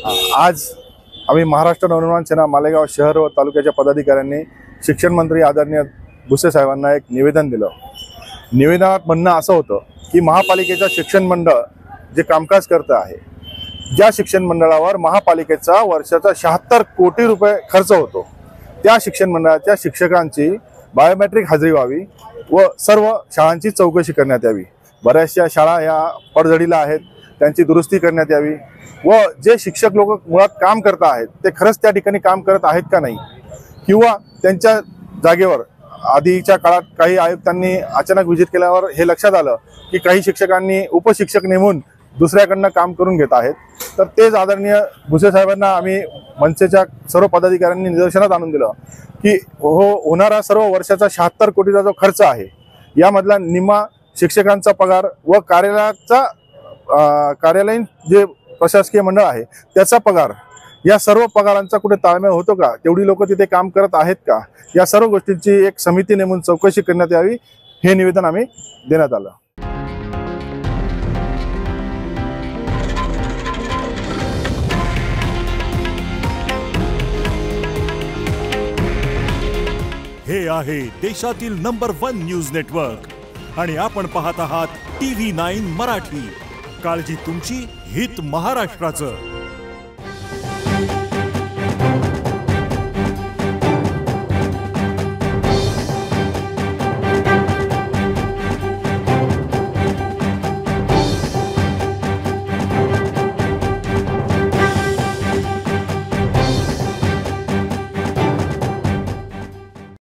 आज आम्ही महाराष्ट्र नवनिर्माण सेना मालेगाव शहर व तालुक्याच्या पदाधिकाऱ्यांनी शिक्षण मंत्री आदरणीय भुसे साहेबांना एक निवेदन दिलं। निवेदनात म्हणणं असं होतं की महापालिकेचं शिक्षण मंडळ जे कामकाज करत आहे, ज्या शिक्षण मंडळावर महापालिकेचा वर्षाचा 76 कोटी रुपये खर्च होतो, त्या शिक्षण मंडळाच्या शिक्षकांची बायोमेट्रिक हजेरी व्हावी व सर्व शाळांची चौकशी करण्यात यावी। बऱ्याचशा शाळा ह्या पडझडीला आहेत, त्यांची दुरुस्ती करण्यात यावी व जे शिक्षक लोक मुळात काम करत आहेत ते खरंच त्या ठिकाणी काम करत आहेत का नाही, किंवा त्यांच्या जागेवर आधीच्या काळात काही आयुक्तांनी अचानक व्हिजिट केल्यावर हे लक्षात आलं की काही शिक्षकांनी उपशिक्षक नेमून दुसऱ्याकडनं काम करून घेत आहेत, तर तेच आदरणीय भुसे साहेबांना आम्ही मनसेच्या सर्व पदाधिकाऱ्यांनी निदर्शनात आणून दिलं की होणारा सर्व वर्षाचा 76 कोटीचा जो खर्च आहे, यामधला निम्मा शिक्षकांचा पगार व कार्यालयीन जे प्रशासकीय मंडळ आहे त्याचा पगार, या सर्व पगारांचा कुठे ताळमेळ होतो का, तेवढी लोक तिथे काम करत आहेत का, या सर्व गोष्टींची एक समिती नेमून चौकशी करण्यात यावी, हे निवेदन आम्ही देण्यात आलं। हे आहे देशातील नंबर 1 न्यूज नेटवर्क आणि आपण पाहत आहात TV9 मराठी। काळजी तुमची, हित महाराष्ट्राचं।